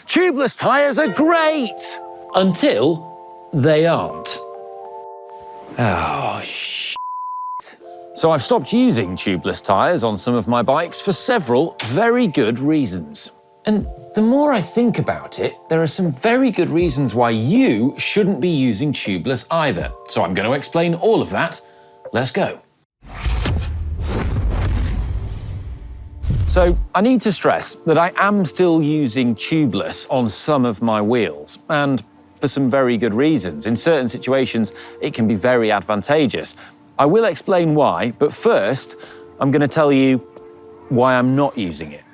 Tubeless tyres are great! Until they aren't. Oh, shit. So I've stopped using tubeless tyres on some of my bikes for several very good reasons. And the more I think about it, there are some very good reasons why you shouldn't be using tubeless either. So I'm going to explain all of that. Let's go. So I need to stress that I am still using tubeless on some of my wheels, and for some very good reasons. In certain situations, it can be very advantageous. I will explain why, but first, I'm going to tell you why I'm not using it.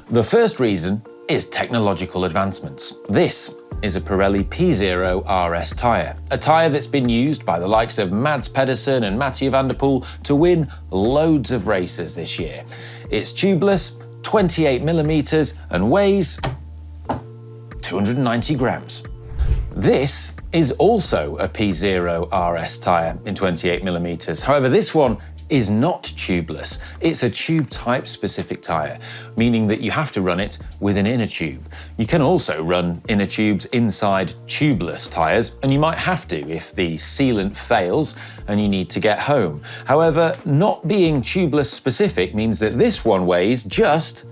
The first reason is technological advancements. This is a Pirelli P0 RS tyre, a tyre that's been used by the likes of Mads Pedersen and Mathieu van der Poel to win loads of races this year. It's tubeless, 28mm, and weighs 290 grams. This is also a P0 RS tyre in 28mm. However, this one is not tubeless. It's a tube type specific tyre, meaning that you have to run it with an inner tube. You can also run inner tubes inside tubeless tyres, and you might have to if the sealant fails and you need to get home. However, not being tubeless specific means that this one weighs just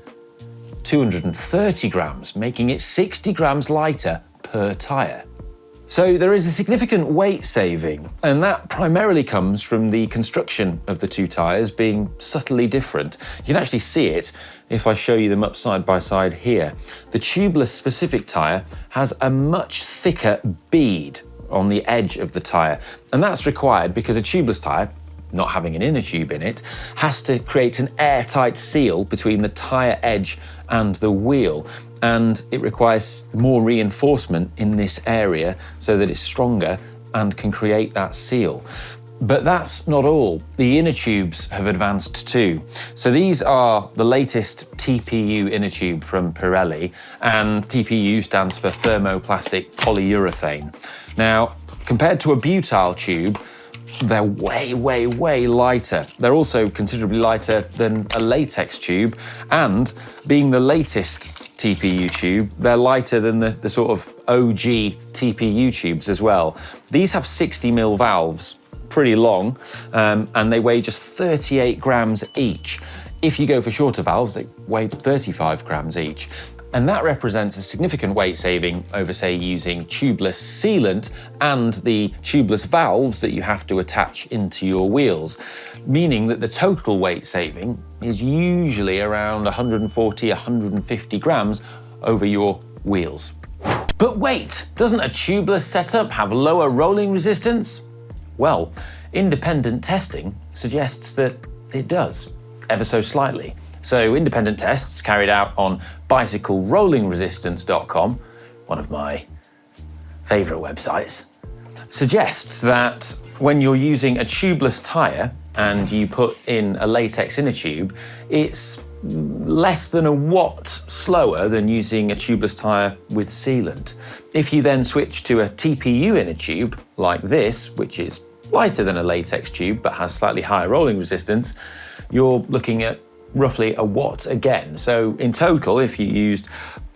230 grams, making it 60 grams lighter per tyre. So there is a significant weight saving, and that primarily comes from the construction of the two tyres being subtly different. You can actually see it if I show you them up side by side here. The tubeless specific tyre has a much thicker bead on the edge of the tyre, and that's required because a tubeless tyre, not having an inner tube in it, has to create an airtight seal between the tyre edge and the wheel. And it requires more reinforcement in this area so that it's stronger and can create that seal. But that's not all. The inner tubes have advanced too. So these are the latest TPU inner tube from Pirelli, and TPU stands for thermoplastic polyurethane. Now, compared to a butyl tube, they're way, way, way lighter. They're also considerably lighter than a latex tube, and being the latest TPU tube, they're lighter than the sort of OG TPU tubes as well. These have 60mm valves, pretty long, and they weigh just 38 grams each. If you go for shorter valves, they weigh 35 grams each. And that represents a significant weight saving over, say, using tubeless sealant and the tubeless valves that you have to attach into your wheels, meaning that the total weight saving is usually around 140, 150 grams over your wheels. But wait, doesn't a tubeless setup have lower rolling resistance? Well, independent testing suggests that it does, ever so slightly. So independent tests carried out on bicyclerollingresistance.com, one of my favourite websites, suggests that when you're using a tubeless tyre and you put in a latex inner tube, it's less than a watt slower than using a tubeless tyre with sealant. If you then switch to a TPU inner tube like this, which is lighter than a latex tube but has slightly higher rolling resistance, you're looking at roughly a watt again. So in total, if you used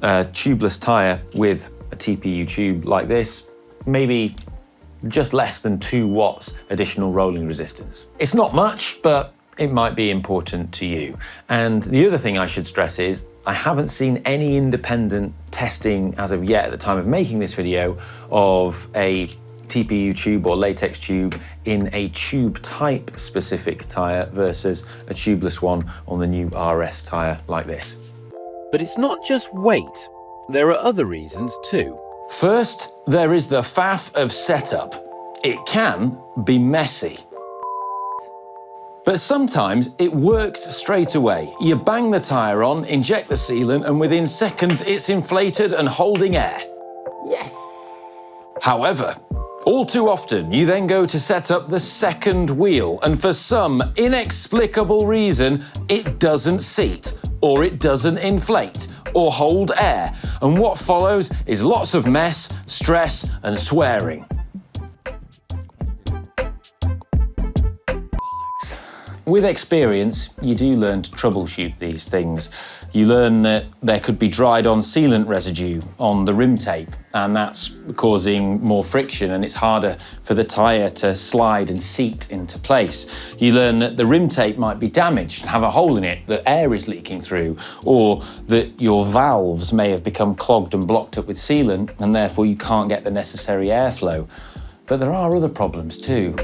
a tubeless tyre with a TPU tube like this, maybe just less than 2 watts additional rolling resistance. It's not much, but it might be important to you. And the other thing I should stress is I haven't seen any independent testing as of yet at the time of making this video of a TPU tube or latex tube in a tube type specific tyre versus a tubeless one on the new RS tyre like this. But it's not just weight. There are other reasons too. First, there is the faff of setup. It can be messy. But sometimes it works straight away. You bang the tyre on, inject the sealant, and within seconds it's inflated and holding air. Yes. However, all too often, you then go to set up the second wheel, and for some inexplicable reason, it doesn't seat, or it doesn't inflate, or hold air, and what follows is lots of mess, stress, and swearing. With experience, you do learn to troubleshoot these things. You learn that there could be dried-on sealant residue on the rim tape, and that's causing more friction, and it's harder for the tyre to slide and seat into place. You learn that the rim tape might be damaged and have a hole in it that air is leaking through, or that your valves may have become clogged and blocked up with sealant, and therefore you can't get the necessary airflow. But there are other problems too.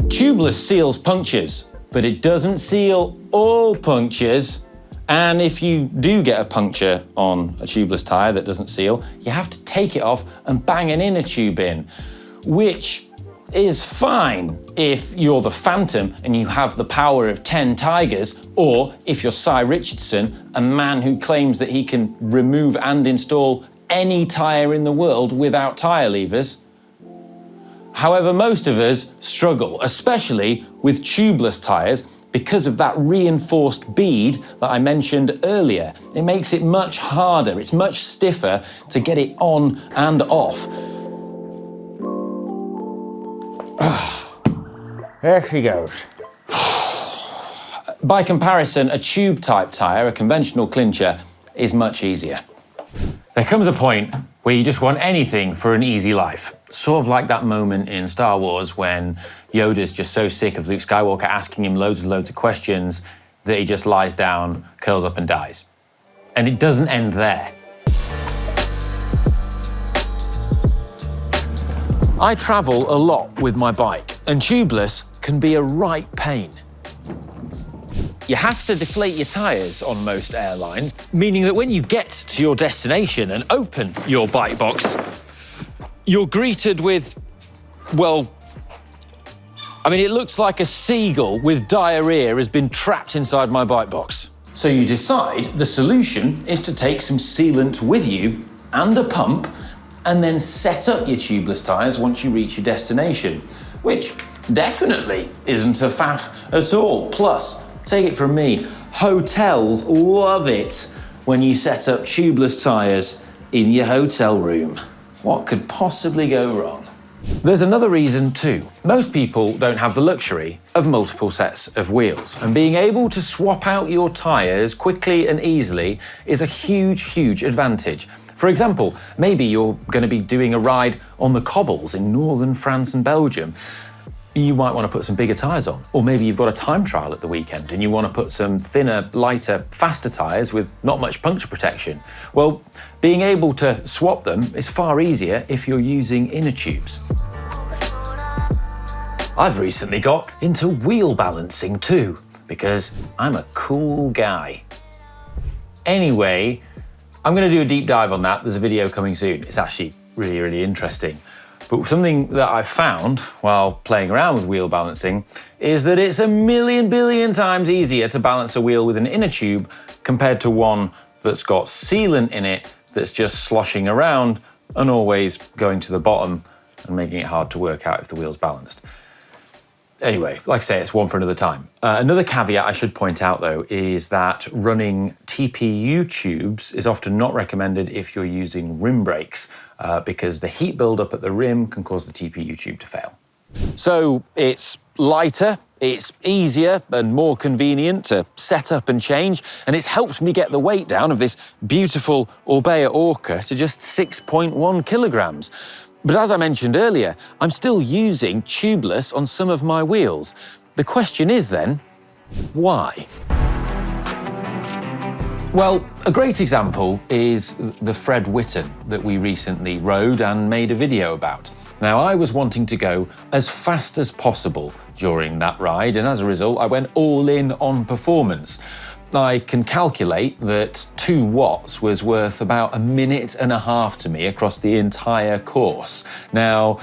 Tubeless seals punctures, but it doesn't seal all punctures. And if you do get a puncture on a tubeless tyre that doesn't seal, you have to take it off and bang an inner tube in, which is fine if you're the Phantom and you have the power of 10 tigers, or if you're Cy Richardson, a man who claims that he can remove and install any tyre in the world without tyre levers. However, most of us struggle, especially with tubeless tyres, because of that reinforced bead that I mentioned earlier. It makes it much harder, it's much stiffer to get it on and off. There she goes. By comparison, a tube-type tyre, a conventional clincher, is much easier. There comes a point where you just want anything for an easy life. Sort of like that moment in Star Wars when Yoda's just so sick of Luke Skywalker asking him loads and loads of questions that he just lies down, curls up and dies. And it doesn't end there. I travel a lot with my bike, and tubeless can be a right pain. You have to deflate your tyres on most airlines, meaning that when you get to your destination and open your bike box, you're greeted with, well, I mean, it looks like a seagull with diarrhea has been trapped inside my bike box. So you decide the solution is to take some sealant with you and a pump, and then set up your tubeless tyres once you reach your destination, which definitely isn't a faff at all. Plus, take it from me, hotels love it when you set up tubeless tyres in your hotel room. What could possibly go wrong? There's another reason too. Most people don't have the luxury of multiple sets of wheels, and being able to swap out your tyres quickly and easily is a huge, huge advantage. For example, maybe you're going to be doing a ride on the cobbles in northern France and Belgium. You might want to put some bigger tyres on. Or maybe you've got a time trial at the weekend and you want to put some thinner, lighter, faster tyres with not much puncture protection. Well, being able to swap them is far easier if you're using inner tubes. I've recently got into wheel balancing too, because I'm a cool guy. Anyway, I'm going to do a deep dive on that. There's a video coming soon. It's actually really, really interesting. But something that I've found while playing around with wheel balancing is that it's a million billion times easier to balance a wheel with an inner tube compared to one that's got sealant in it that's just sloshing around and always going to the bottom and making it hard to work out if the wheel's balanced. Anyway, like I say, it's one for another time. Another caveat I should point out, though, is that running TPU tubes is often not recommended if you're using rim brakes, because the heat buildup at the rim can cause the TPU tube to fail. So it's lighter, it's easier and more convenient to set up and change, and it's helped me get the weight down of this beautiful Orbea Orca to just 6.1 kilograms. But as I mentioned earlier, I'm still using tubeless on some of my wheels. The question is then, why? Well, a great example is the Fred Whitton that we recently rode and made a video about. Now, I was wanting to go as fast as possible during that ride, and as a result, I went all in on performance. I can calculate that 2 watts was worth about 1.5 minutes to me across the entire course. Now,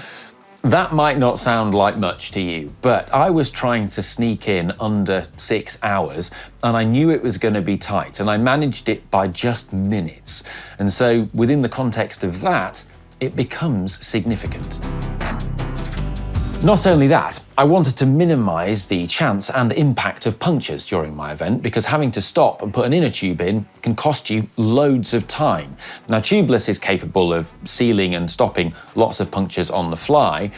that might not sound like much to you, but I was trying to sneak in under 6 hours, and I knew it was going to be tight, and I managed it by just minutes. And so, within the context of that, it becomes significant. Not only that, I wanted to minimise the chance and impact of punctures during my event, because having to stop and put an inner tube in can cost you loads of time. Now, tubeless is capable of sealing and stopping lots of punctures on the fly,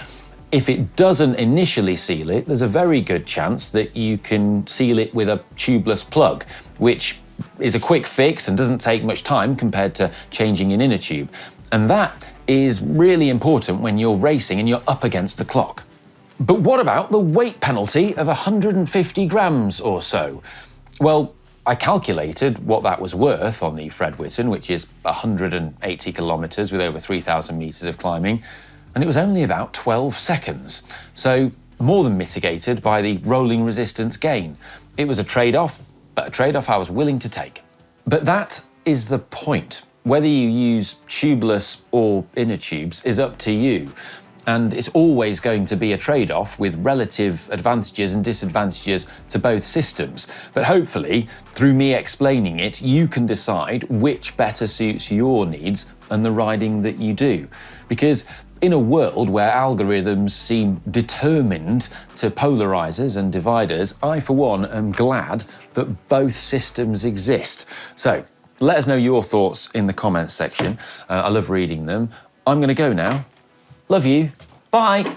If it doesn't initially seal it, there's a very good chance that you can seal it with a tubeless plug, which is a quick fix and doesn't take much time compared to changing an inner tube. And that is really important when you're racing and you're up against the clock. But what about the weight penalty of 150 grams or so? Well, I calculated what that was worth on the Fred Whitton, which is 180 kilometres with over 3,000 metres of climbing, and it was only about 12 seconds. So more than mitigated by the rolling resistance gain. It was a trade-off, but a trade-off I was willing to take. But that is the point. Whether you use tubeless or inner tubes is up to you. And it's always going to be a trade-off with relative advantages and disadvantages to both systems. But hopefully, through me explaining it, you can decide which better suits your needs and the riding that you do. Because in a world where algorithms seem determined to polarizers and dividers, I, for one, am glad that both systems exist. So let us know your thoughts in the comments section. I love reading them. I'm going to go now. Love you. Bye.